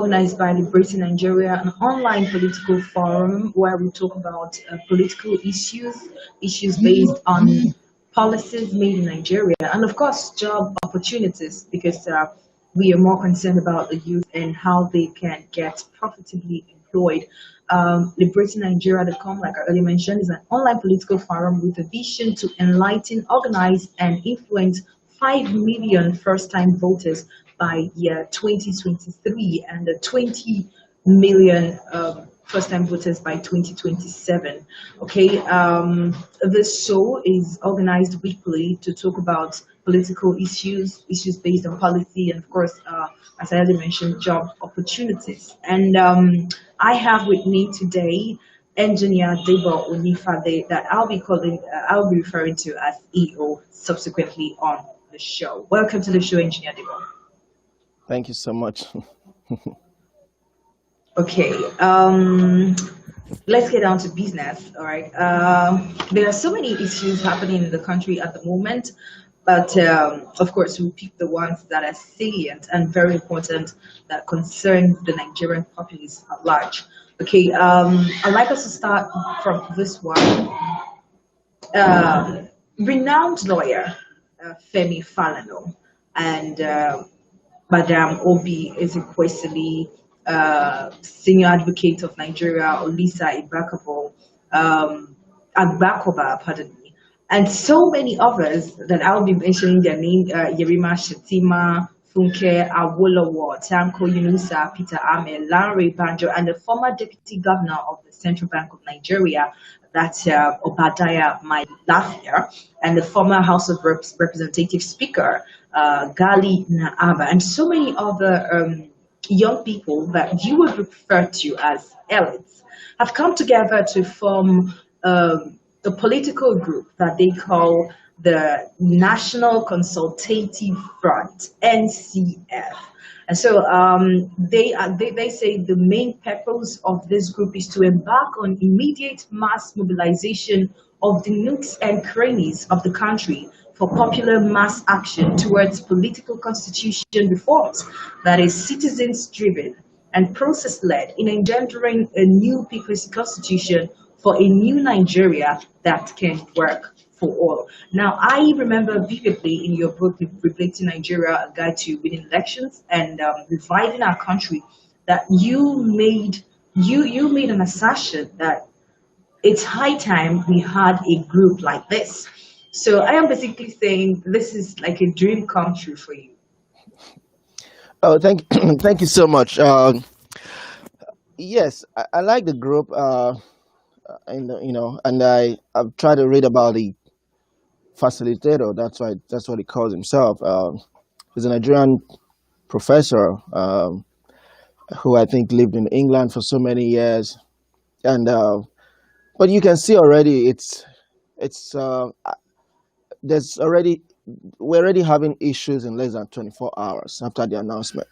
organized by Liberating Nigeria, an online political forum where we talk about political issues based on policies made in Nigeria, and of course, job opportunities, because we are more concerned about the youth and how they can get profitably employed. LiberatingNigeria.com, like I earlier mentioned, is an online political forum with a vision to enlighten, organize, and influence 5 million first time voters by year 2023 and the 20 million first time voters by 2027. Okay, this show is organized weekly to talk about political issues based on policy, and of course, as I already mentioned, job opportunities. And I have with me today engineer Debo Onifade that I'll be referring to as EO subsequently on the show. Welcome to the show, engineer Debo. Thank you so much. Okay, let's get down to business. All right. There are so many issues happening in the country at the moment, but of course, we'll pick the ones that are salient and very important that concern the Nigerian populace at large. Okay, I'd like us to start from this one. Renowned lawyer Femi Falana and Madam Obi Ezekwesili, senior advocate of Nigeria, Olisa Agbakoba, pardon me, and so many others that I'll be mentioning their name: Yerima Shetima, Funke Awolowo, Tanko Yunusa, Peter Ame, Larry Banjo, and the former deputy governor of the Central Bank of Nigeria, that's Obadiah Mailafia, and the former House of Representative Speaker, Gali Naaba, and so many other young people that you would refer to as elites, have come together to form a political group that they call the National Consultative Front, NCF. And so they say the main purpose of this group is to embark on immediate mass mobilization of the nooks and crannies of the country for popular mass action towards political constitution reforms that is citizens-driven and process-led in engendering a new people's constitution for a new Nigeria that can work for all. Now, I remember vividly in your book, Liberating Nigeria, A Guide to Winning Elections and Reviving Our Country, that you made an assertion that it's high time we had a group like this. So I am basically saying this is like a dream come true for you. Oh, thank you so much. Yes, I like the group, and and I've tried to read about the facilitator. That's what he calls himself. He's a Nigerian professor who I think lived in England for so many years, and but you can see already it's there's already we're already having issues in less than 24 hours after the announcement.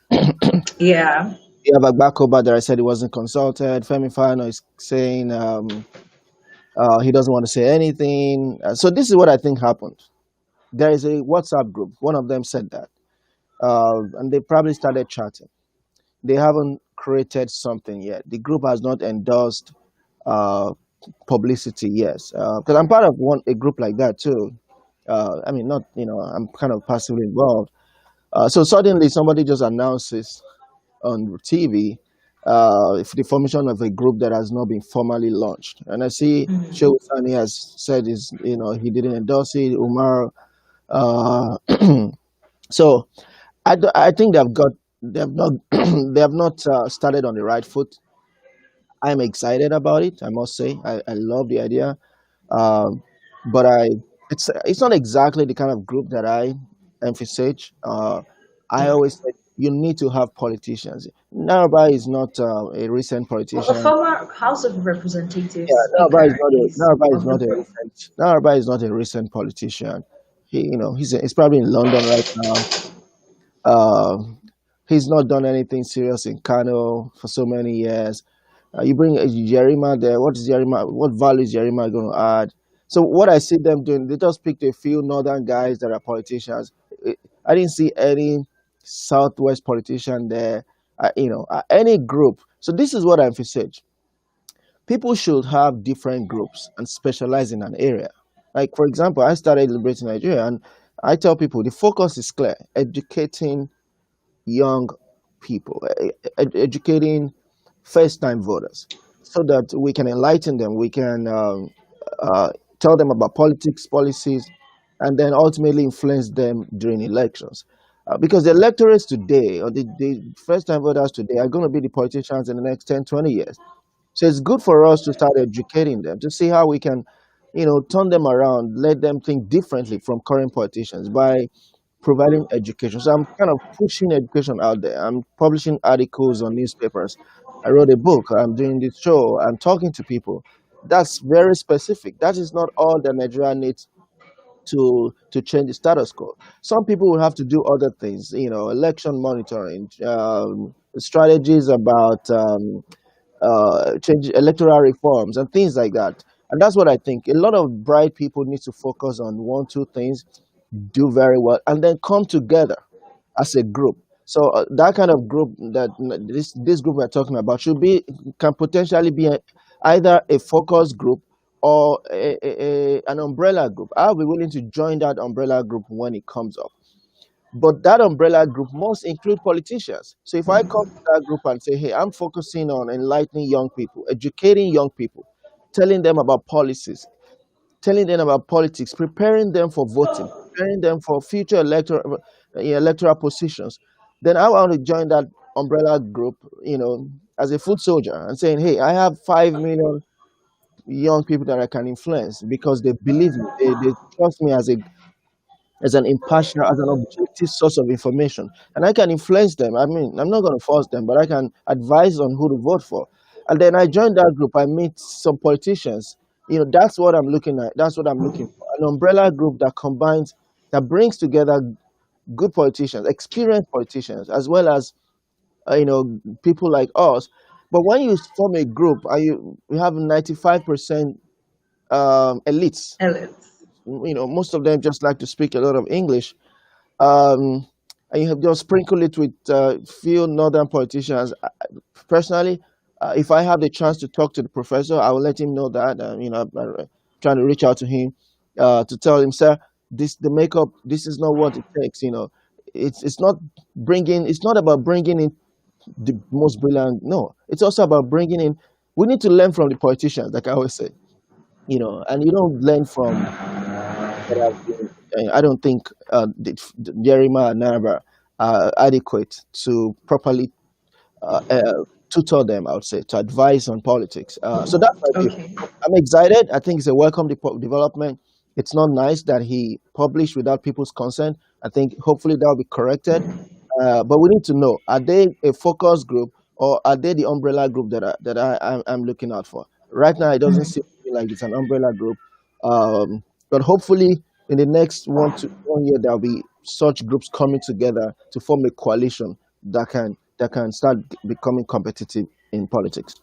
Yeah. You have Agbakoba that I said he wasn't consulted. Femi Falana is saying he doesn't want to say anything. So this is what I think happened. There is a WhatsApp group. One of them said that, and they probably started chatting. They haven't created something yet. The group has not endorsed uh, publicity yet. Because I'm part of a group like that too. I mean, not I'm kind of passively involved. So suddenly somebody just announces on TV if the formation of a group that has not been formally launched. And I see Sani has said he didn't endorse it. Umar, uh, so I think they have not they have not started on the right foot. I'm excited about it. I must say I love the idea, um, but it's not exactly the kind of group that I emphasize. I always say you need to have politicians. Naraba is not a recent Well, a politician. former House of Representative Yeah, Speaker is of the group. Naraba is not a recent politician. He's probably in London right now. Uh, he's not done anything serious in Kano for so many years. You bring Jerima there. What is Jerima? What value is Jerima going to add? So what I see them doing, they just picked a few northern guys that are politicians. I didn't see any southwest politician there. any group. So this is what I envisage. People should have different groups and specialize in an area. Like, for example, I started Liberating Nigeria, and I tell people the focus is clear: educating young people, educating first-time voters, so that we can enlighten them, we can uh, tell them about politics, policies, and then ultimately influence them during elections. Because the electorates today, or the first-time voters today, are going to be the politicians in the next 10, 20 years. So it's good for us to start educating them to see how we can, turn them around, let them think differently from current politicians by providing education. So I'm kind of pushing education out there. I'm publishing articles on newspapers. I wrote a book. I'm doing this show. I'm talking to people. That's very specific. That is not all that Nigeria needs to change the status quo. Some people will have to do other things, election monitoring, strategies about change electoral reforms and things like that. And that's what I think. A lot of bright people need to focus on one, two things, do very well, and then come together as a group. So that kind of group this group we're talking about can potentially be either a focus group or an umbrella group. I'll be willing to join that umbrella group when it comes up. But that umbrella group must include politicians. So if I come to that group and say, hey, I'm focusing on enlightening young people, educating young people, telling them about policies, telling them about politics, preparing them for voting, preparing them for future electoral positions, then I want to join that umbrella group, as a foot soldier and saying, hey, I have 5 million young people that I can influence because they believe me, they trust me as an impartial, as an objective source of information. And I can influence them. I mean, I'm not going to force them, but I can advise on who to vote for. And then I join that group. I meet some politicians. That's what I'm looking at. That's what I'm looking for. An umbrella group that brings together good politicians, experienced politicians, as well as, people like us. But when you form a group, you have 95% elites. Alex. Most of them just like to speak a lot of English, um, and you have just sprinkle it with few northern politicians. Personally, if I have the chance to talk to the professor, I will let him know that. I'm trying to reach out to him to tell him, sir, the makeup. This is not what it takes. It's not bringing. It's not about bringing in the most brilliant. No, it's also about bringing in. We need to learn from the politicians, like I always say. And you don't learn from that have been, I don't think Jeremiah and Naraba are adequate to properly tutor them, I would say, to advise on politics. So that's my view. Okay. I'm excited. I think it's a welcome development. It's not nice that he published without people's consent. I think hopefully that will be corrected. But we need to know: are they a focus group or are they the umbrella group I'm looking out for? Right now, it doesn't seem to me like it's an umbrella group. But hopefully, in the next 1 year, there'll be such groups coming together to form a coalition that can start becoming competitive in politics.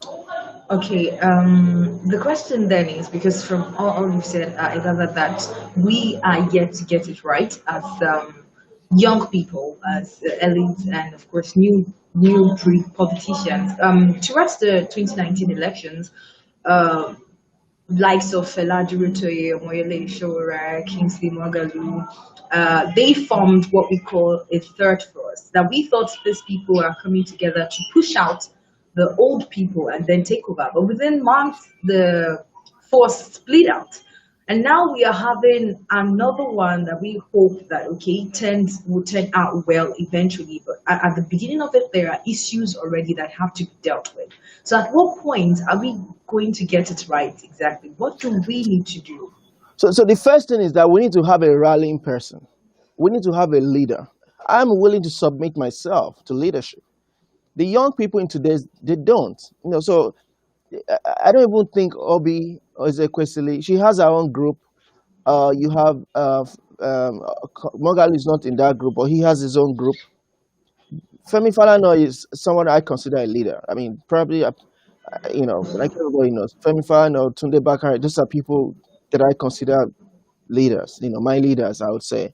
Okay, the question then is because from all you've said, I gather that we are yet to get it right as young people, as elites, and of course new politicians. Towards the 2019 elections, uh, likes of Fela Durotoye, Omoyele Sowore, Kingsley Moghalu, they formed what we call a third force. That we thought these people are coming together to push out the old people and then take over. But within months, the force split out. And now we are having another one that we hope that will turn out well eventually. But at the beginning of it, there are issues already that have to be dealt with. So at what point are we going to get it right exactly? What do we need to do? So the first thing is that we need to have a rallying person. We need to have a leader. I'm willing to submit myself to leadership. The young people in today's, they don't. So I don't even think Obi or Ezekwesili, she has her own group. You have Mogali is not in that group, but he has his own group. Femi Falana is someone I consider a leader. I mean, probably, like everybody knows, Femi Falana, Tunde Bakare, those are people that I consider leaders. My leaders, I would say.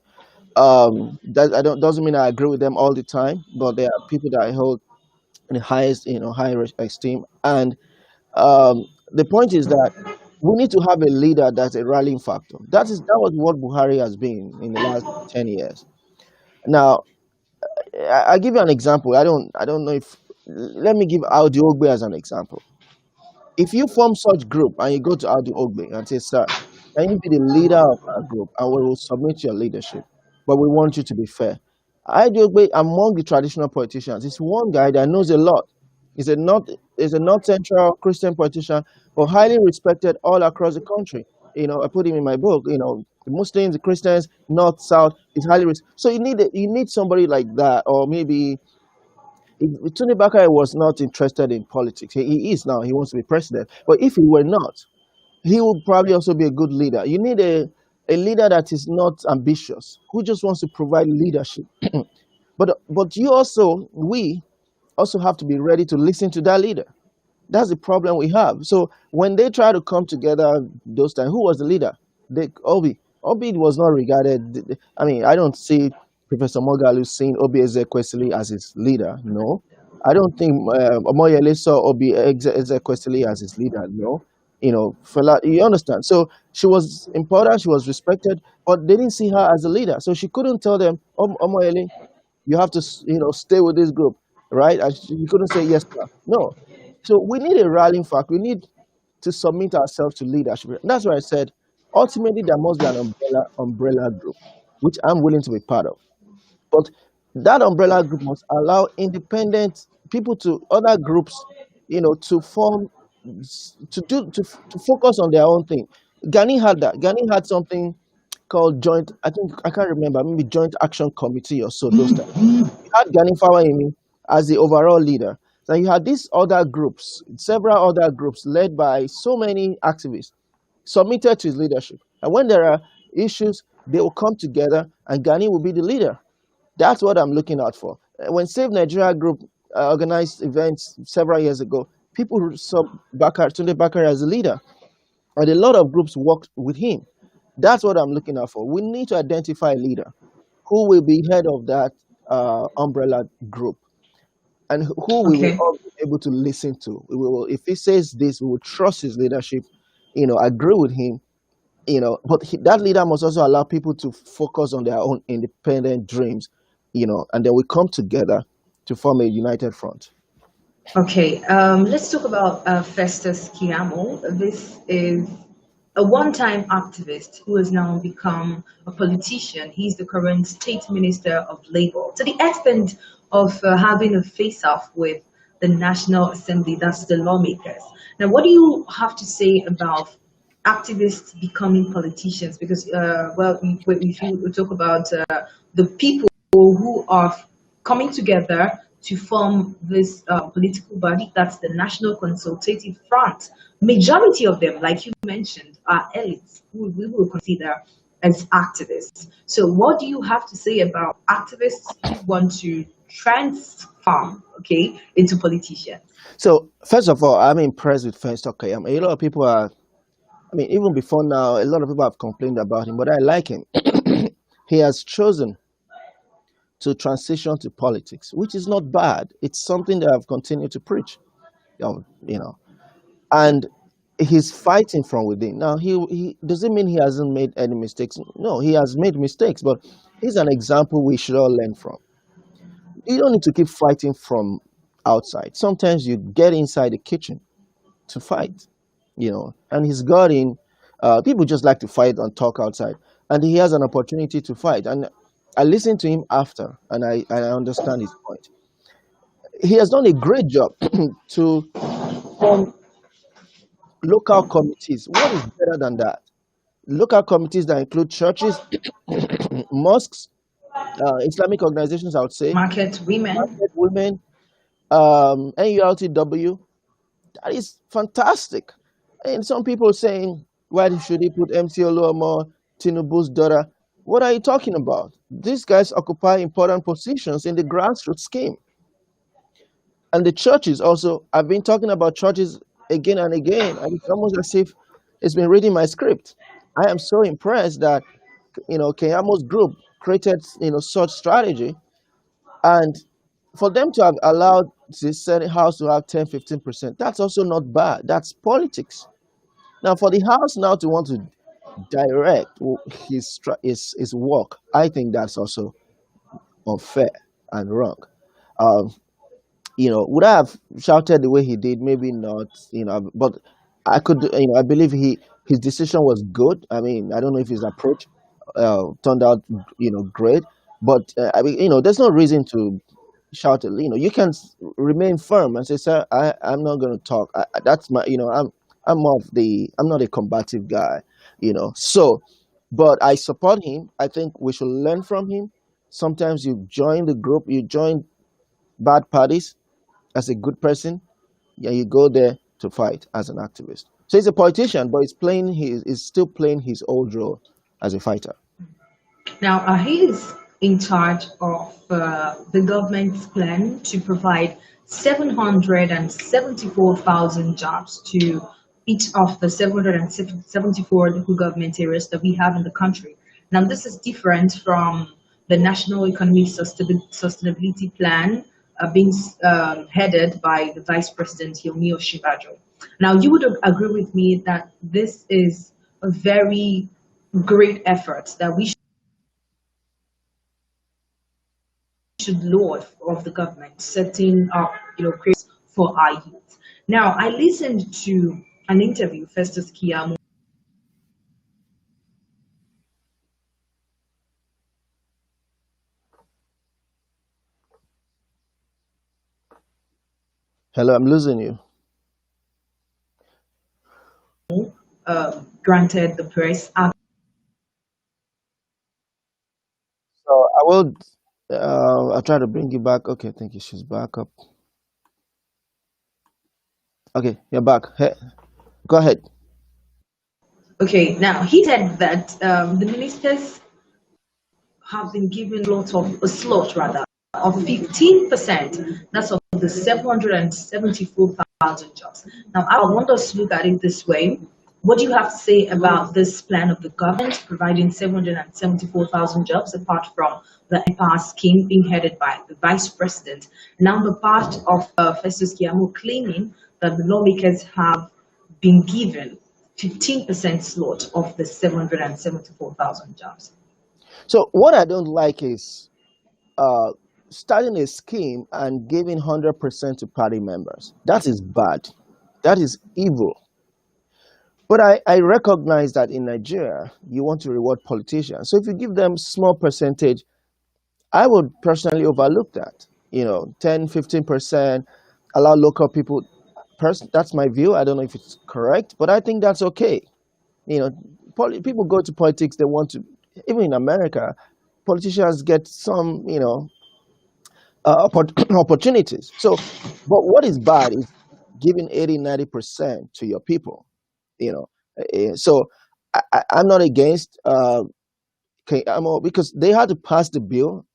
That I don't doesn't mean I agree with them all the time, but they are people that I hold in the highest, high esteem. And um, the point is that we need to have a leader that's a rallying factor. That was what Buhari has been in the last 10 years. Now, I give you an example. I don't know if let me give Audi Ogbe as an example. If you form such group and you go to Audi Ogbe and say, "Sir, can you be the leader of our group and we will submit your leadership, but we want you to be fair." Audi Ogbe, among the traditional politicians, is one guy that knows a lot. He's a North Central Christian politician, but highly respected all across the country. I put him in my book. The Muslims, the Christians, North, South is so you need somebody like that, or maybe if Tony Bakare was not interested in politics. He is now. He wants to be president. But if he were not, he would probably also be a good leader. You need a leader that is not ambitious, who just wants to provide leadership. But we also have to be ready to listen to that leader. That's the problem we have. So when they try to come together those times, who was the leader? Obi. Obi was not regarded. I mean, I don't see Professor Mogalu seeing Obi Ezekwesili as his leader. No. I don't think Omoyele saw Obi Ezekwesili as his leader. No. You understand? So she was important, she was respected, but they didn't see her as a leader. So she couldn't tell them, Omoyele, you have to, stay with this group, right? And you couldn't say yes, sir. No. So we need a rallying fact. We need to submit ourselves to leadership. That's why I said, ultimately, there must be an umbrella group, which I'm willing to be part of. But that umbrella group must allow independent people to other groups, to form, to focus on their own thing. Gani had that. Gani had something called joint. I think I can't remember. Maybe Joint Action Committee or so. Those times you had Gani Fawayimi as the overall leader. So you had these other groups, several other groups led by so many activists submitted to his leadership. And when there are issues, they will come together and Gani will be the leader. That's what I'm looking out for. When Save Nigeria Group organized events several years ago, people saw Tunde Bakari as a leader, and a lot of groups worked with him. That's what I'm looking out for. We need to identify a leader who will be head of that umbrella group, and who we will Okay. all be able to listen to. If he says this, we will trust his leadership, agree with him, but that leader must also allow people to focus on their own independent dreams, and then we come together to form a united front. Okay, let's talk about Festus Keyamo. This is a one-time activist who has now become a politician. He's the current state minister of labor, to the extent of having a face-off with the National Assembly, that's the lawmakers. Now, what do you have to say about activists becoming politicians? Because, well, if you talk about the people who are coming together to form this political body, that's the National Consultative Front. Majority of them, like you mentioned, are elites who we will consider as activists. So what do you have to say about activists who want to transform, okay, into politicians? So first of all, I'm impressed with Festus Keyamo. A lot of people are. I mean, even before now, a lot of people have complained about him, but I like him. He has chosen to transition to politics, which is not bad. It's something that I've continued to preach, you know, and he's fighting from within. Now, he does it mean he hasn't made any mistakes? No, he has made mistakes, but he's an example we should all learn from. You don't need to keep fighting from outside. Sometimes you get inside the kitchen to fight, and he's got in. People just like to fight and talk outside, and he has an opportunity to fight. And I listened to him after, and I understand his point. He has done a great job to form local committees. What is better than that? Local committees that include churches, mosques, Islamic organizations, I would say, Market women. market women, NURTW. That is fantastic. And some people saying, why should he put MC Oluomo, Tinubu's daughter? What are you talking about? These guys occupy important positions in the grassroots scheme. And the churches also, I've been talking about churches again and again, and it's almost as if it's been reading my script. I am so impressed that, Keyamo's group created, such strategy. And for them to have allowed the Senate House to have 10, 15%, that's also not bad. That's politics. Now, for the House now to want to direct his work, I think that's also unfair and wrong. Um, would I have shouted the way he did? Maybe not, but I could, I believe his decision was good. I mean, I don't know if his approach turned out, great, but I mean, there's no reason to shout it. You can remain firm and say, "Sir, I'm not going to talk." That's my, I'm not a combative guy, So, but I support him. I think we should learn from him. Sometimes you join the group, you join bad parties as a good person, yeah, you go there to fight as an activist. So he's a politician, but he's still playing his old role as a fighter. Now, he is in charge of the government's plan to provide 774,000 jobs to each of the 774 local government areas that we have in the country. Now, this is different from the National Economic Sustainability Plan being headed by the Vice President Yomi Oshibajo. Now, you would agree with me that this is a very great effort that we should laud of the government setting up, creates for our youth. Now, I listened to an interview Festus Keyamo. Hello, I'm losing you. Granted the press. So I will. I'll try to bring you back. Okay, thank you. She's back up. Okay, you're back. Hey, go ahead. Okay, now he said that the ministers have been given a slot rather of 15%. That's of the 774,000 jobs. Now, I want us to look at it this way. What do you have to say about this plan of the government providing 774,000 jobs apart from the Empower scheme being headed by the vice president? Now, the part of Festus Keyamo claiming that the lawmakers have been given 15% slot of the 774,000 jobs. So what I don't like is uh, starting a scheme and giving 100% to party members. That is bad. That is evil. But I recognize that in Nigeria, you want to reward politicians. So if you give them small percentage, I would personally overlook that. 10, 15%, allow local people. That's my view. I don't know if it's correct, but I think that's okay. You know, People go to politics, they want to, even in America, politicians get some, opportunities. So, but what is bad is giving 80, 90% to your people, you know. So I'm not against Keyamo because they had to pass the bill,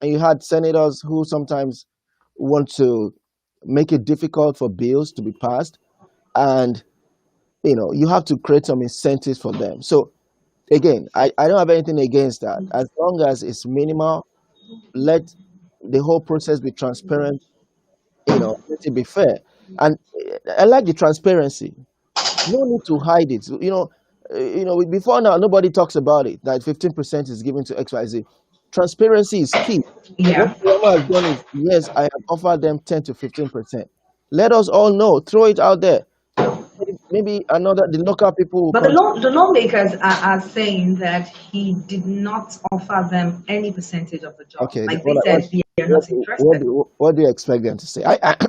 and you had senators who sometimes want to make it difficult for bills to be passed, and you have to create some incentives for them. So again, I don't have anything against that as long as it's minimal. Let the whole process be transparent. Let it be fair, and I like the transparency. No need to hide it. Before now, nobody talks about it. That 15% is given to XYZ. Transparency is key. What Yeah. Obama has done is, yes, I have offered them 10 to 15%. Let us all know. Throw it out there. Maybe the local people will But continue. the lawmakers are saying that he did not offer them any percentage of the job. Okay, Like they said, they are not interested. what do you expect them to say?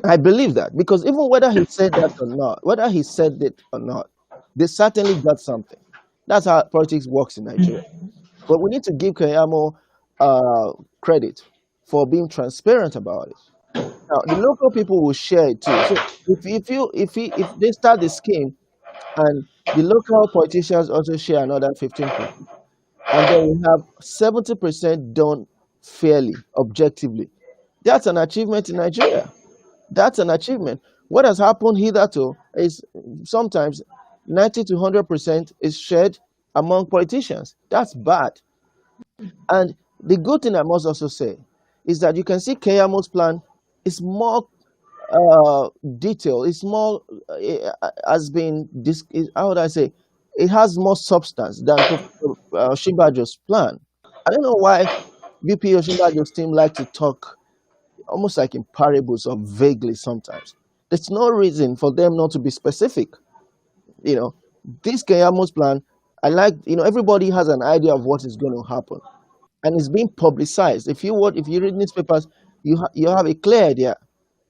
I believe that because even whether he said that or not, whether he said it or not, they certainly got something. That's how politics works in Nigeria. But we need to give Keyamo credit for being transparent about it. Now, the local people will share it too. So if they start the scheme and the local politicians also share another 15%, and then we have 70% done fairly, objectively, that's an achievement in Nigeria. That's an achievement. What has happened hitherto is sometimes 90 to 100% is shared among politicians. That's bad. And the good thing I must also say is that you can see Keyamo's plan. It's more detailed. It's more has been this. How would I say? It has more substance than Professor Shimbajo's plan. I don't know why VP Shimbajo's team like to talk almost like in parables or vaguely sometimes. There's no reason for them not to be specific. You know, this Keyamo's plan, I like, everybody has an idea of what is going to happen. And it's being publicized. If you read newspapers, you have a clear idea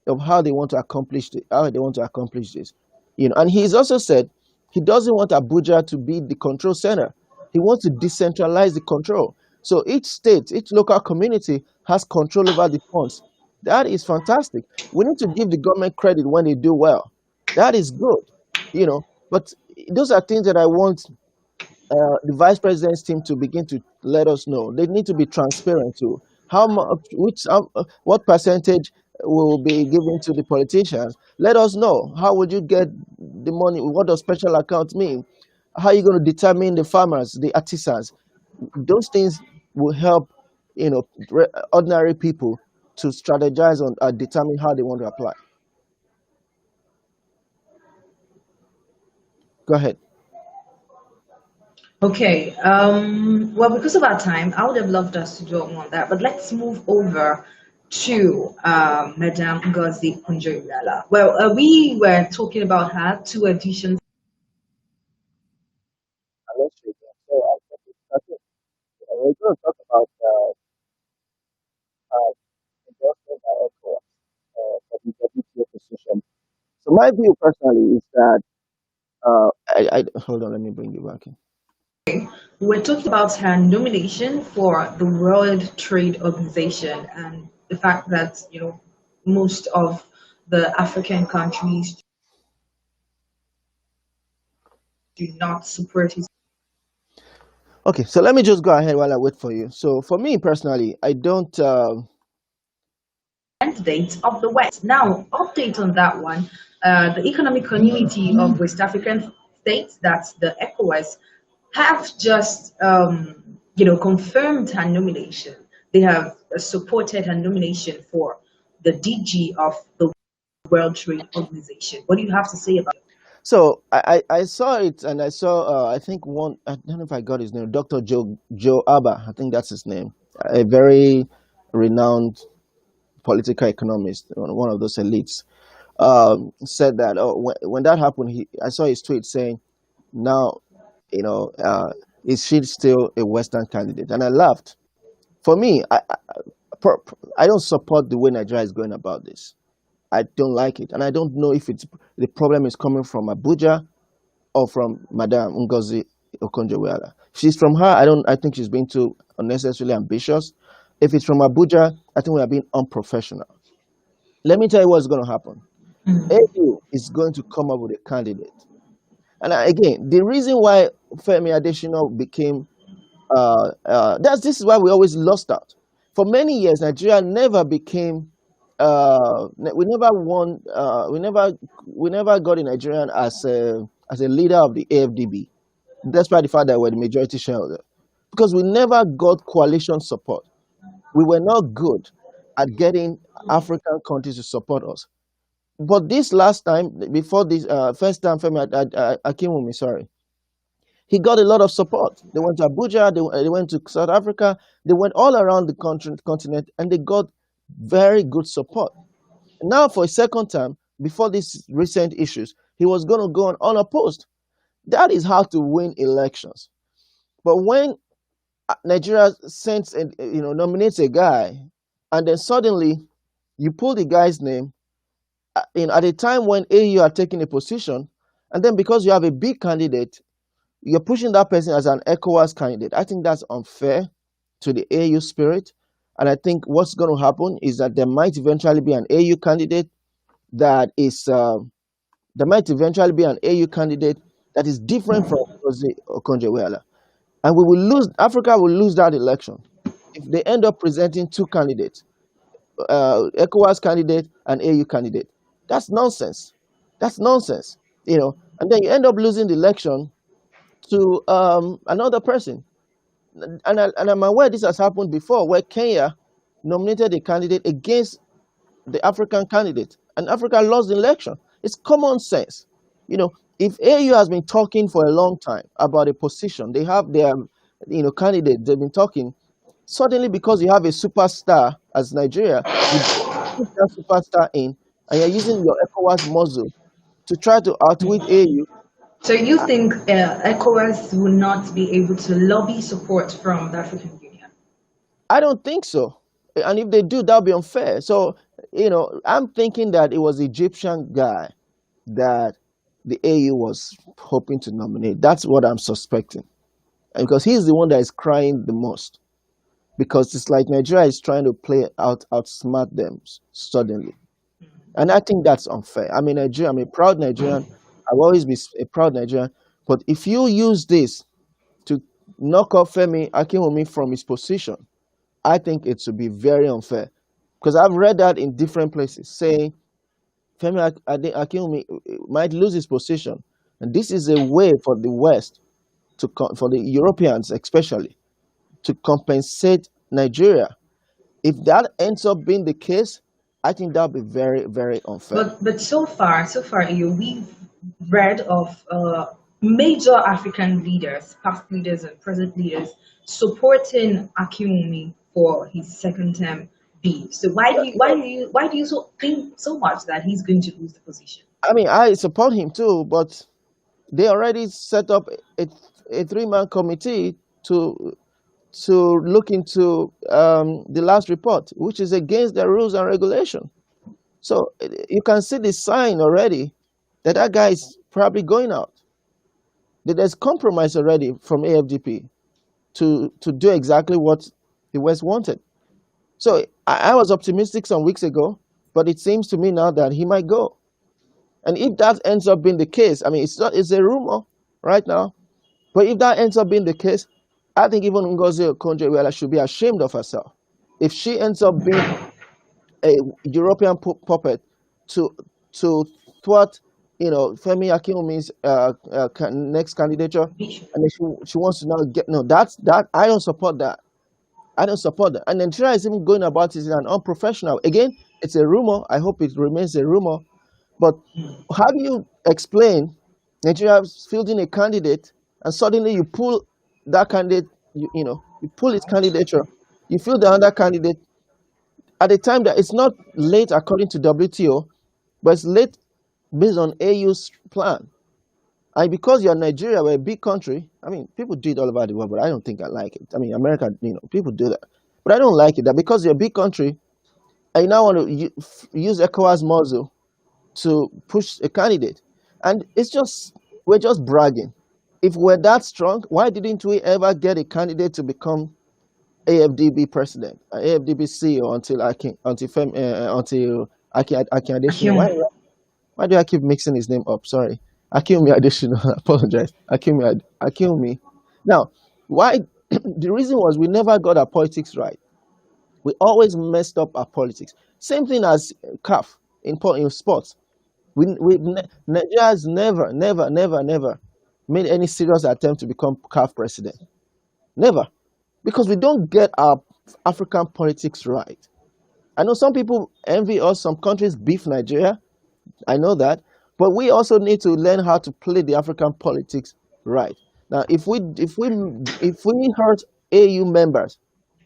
of how they want to accomplish how they want to accomplish this. And he's also said he doesn't want Abuja to be the control center. He wants to decentralize the control. So each state, each local community has control over the funds. That is fantastic. We need to give the government credit when they do well. That is good. But those are things that I want the vice president's team to begin to let us know. They need to be transparent to how much, what percentage will be given to the politicians. Let us know. How would you get the money? What does special account mean? How are you going to determine the farmers, the artisans? Those things will help, ordinary people to strategize on determine how they want to apply. Go ahead. Okay. Well, because of our time, I would have loved us to do more on that, but let's move over to Madame Ngozi Okonjo-Iweala. Well, we were talking about her two editions. We're going to talk about endorsement by ECOWAS for the WTO position. So my view personally is that hold on, let me bring you back in. We're talking about her nomination for the World Trade Organization and the fact that most of the African countries do not support his Okay, so let me just go ahead while I wait for you. So for me personally, I don't. candidates of the West. Now, update on that one. The Economic Community of West African States, that's the ECOWAS, have just confirmed her nomination. They have supported her nomination for the DG of the World Trade Organization. What do you have to say about it? So I saw it and I saw I think one, I don't know if I got his name, Dr. Joe Abba, I think that's his name, a very renowned political economist, one of those elites, said that when that happened, I saw his tweet saying, now, is she still a Western candidate? And I laughed. For me, I don't support the way Nigeria is going about this. I don't like it, and I don't know if it's the problem is coming from Abuja or from Madame Ngozi Okonjo-Iweala. If she's from her, I think she's being too unnecessarily ambitious. If it's from Abuja, I think we are being unprofessional. Let me tell you what's going to happen. AU is going to come up with a candidate. And again, the reason why Femi Adesina became this is why we always lost out. For many years, Nigeria never became. We never won. We never got a Nigerian as a leader of the AFDB, despite the fact that we're the majority shareholder, because we never got coalition support. We were not good at getting African countries to support us. But this last time, before this first time, Femi Akinwumi, sorry, he got a lot of support. They went to Abuja, they went to South Africa, they went all around the continent, and they got very good support. Now, for a second time, before these recent issues, he was going to go on unopposed. That is how to win elections. But when Nigeria sends, nominates a guy, and then suddenly you pull the guy's name, at a time when AU are taking a position, and then because you have a big candidate, you're pushing that person as an ECOWAS candidate. I think that's unfair to the AU spirit. And I think what's going to happen is that there might eventually be an AU candidate that is different from Okonjo-Iweala. And we will lose, Africa will lose that election if they end up presenting two candidates, ECOWAS candidate and AU candidate. That's nonsense. That's nonsense. And then you end up losing the election to another person. And I'm aware this has happened before, where Kenya nominated a candidate against the African candidate, and Africa lost the election. It's common sense. You know, if AU has been talking for a long time about a position, they have their, candidate, they've been talking. Suddenly, because you have a superstar as Nigeria, you put that superstar in, and you're using your ECOWAS muscle to try to outwit AU. So you think ECOWAS will not be able to lobby support from the African Union? I don't think so. And if they do, that'll be unfair. So, I'm thinking that it was the Egyptian guy that the AU was hoping to nominate. That's what I'm suspecting. And because he's the one that is crying the most. Because it's like Nigeria is trying to outsmart them suddenly. And I think that's unfair. I'm a Nigerian, I'm a proud Nigerian. I've always been a proud Nigerian. But if you use this to knock off Femi Akinwumi from his position, I think it should be very unfair. Because I've read that in different places saying Femi Akinwumi might lose his position. And this is a way for the West, for the Europeans especially, to compensate Nigeria. If that ends up being the case, I think that'll be very, very unfair. But so far, we've read of major African leaders, past leaders and present leaders, supporting Akinwumi for his second term bid. So why do you think so much that he's going to lose the position? I mean, I support him too, but they already set up a three-man committee to look into the last report, which is against the rules and regulation. So you can see the sign already that that guy is probably going out. That there's compromise already from AFDP to do exactly what the West wanted. So I was optimistic some weeks ago, but it seems to me now that he might go. And if that ends up being the case, I mean, it's a rumor right now, but if that ends up being the case, I think even Ngozi Okonjo-Iweala should be ashamed of herself. If she ends up being a European puppet to thwart, Femi Akinwumi's next candidature, and then she wants to now get that I don't support that. I don't support that. And Nigeria is even going about it in an unprofessional. Again, it's a rumor. I hope it remains a rumor. But how do you explain Nigeria fielding a candidate and suddenly you pull that candidate, you pull its candidature, you field the other candidate at a time that it's not late according to WTO, but it's late based on AU's plan. And because you're Nigeria, we're a big country. I mean, people do it all over the world, but I don't think I like it. I mean, America, people do that. But I don't like it. That because you're a big country, and you now want to use ECOWAS muscle to push a candidate. And we're just bragging. If we're that strong, why didn't we ever get a candidate to become AFDB president, AFDB CEO until Aki Adesina? Why do I keep mixing his name up? Sorry. Akimi Adesina, I apologize. Akimi. Now, why? The reason was we never got our politics right. We always messed up our politics. Same thing as CAF in sports. Nigeria has never made any serious attempt to become CAF president. Never. Because we don't get our African politics right. I know some people envy us, some countries beef Nigeria. I know that. But we also need to learn how to play the African politics right. Now, if we hurt AU members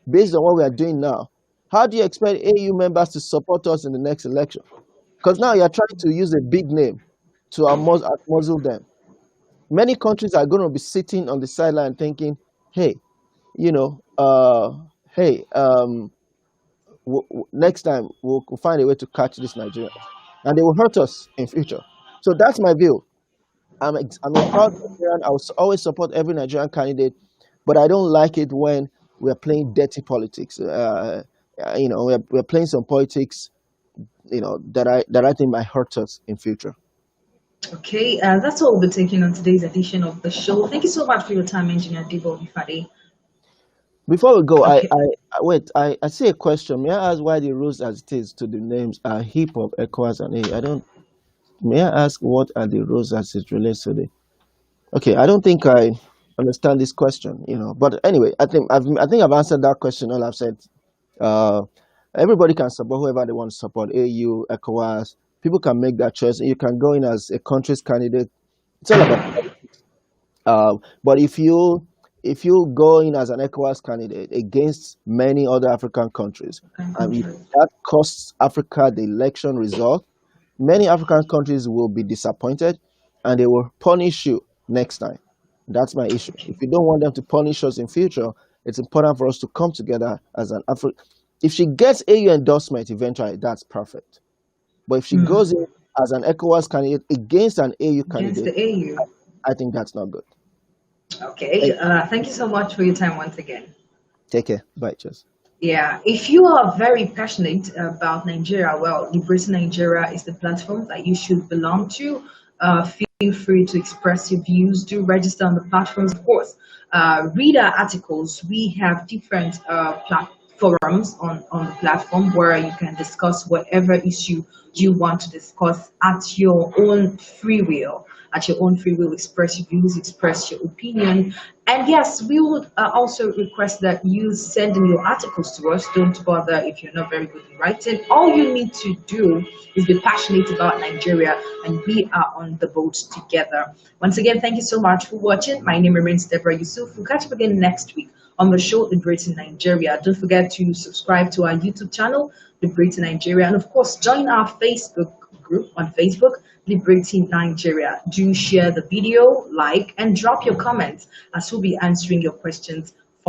based on what we are doing now, how do you expect AU members to support us in the next election? Because now you're trying to use a big name to muzzle them. Many countries are going to be sitting on the sideline thinking, hey, next time we'll find a way to catch this Nigerian. And they will hurt us in future. So that's my view. I'm a proud Nigerian. I will always support every Nigerian candidate, but I don't like it when we're playing dirty politics. We're playing some politics, that I think might hurt us in future. Okay, that's all we'll be taking on today's edition of the show. Thank you so much for your time, Engineer Debo Ifade. Before we go, Okay. I see a question. May I ask why the rules as it is to the names are hip hop, ECOWAS, and A? May I ask what are the rules as it relates to the? Okay, I don't think I understand this question. But anyway, I think I've answered that question. All I've said. Everybody can support whoever they want to support, AU, ECOWAS. People can make that choice. You can go in as a country's candidate. It's all about. But if you go in as an ECOWAS candidate against many other African countries, and Countries. that costs Africa the election result, many African countries will be disappointed, and they will punish you next time. That's my issue. If you don't want them to punish us in future, it's important for us to come together as an African. If she gets AU endorsement eventually, that's perfect. But if she goes in as an ECOWAS candidate against an AU Against candidate, the AU. I think that's not good. Okay. Hey, Thank you so much for your time once again. take care. Bye. Cheers. Yeah, if you are very passionate about Nigeria, well, Liberating Nigeria is the platform that you should belong to. Feel free to express your views. Do register on the platforms, of course. Read our articles. We have different forums on the platform where you can discuss whatever issue you want to discuss at your own free will. At your own free will, express your views, express your opinion. And yes, we would also request that you send in your articles to us. Don't bother if you're not very good in writing. All you need to do is be passionate about Nigeria, and we are on the boat together. Once again, thank you so much for watching. My name remains Deborah Yusuf. We'll catch up again next week on the show Liberating Nigeria. Don't forget to subscribe to our YouTube channel, Liberating Nigeria, and of course, join our Facebook group on Facebook, Liberating Nigeria. Do share the video, like, and drop your comments as we'll be answering your questions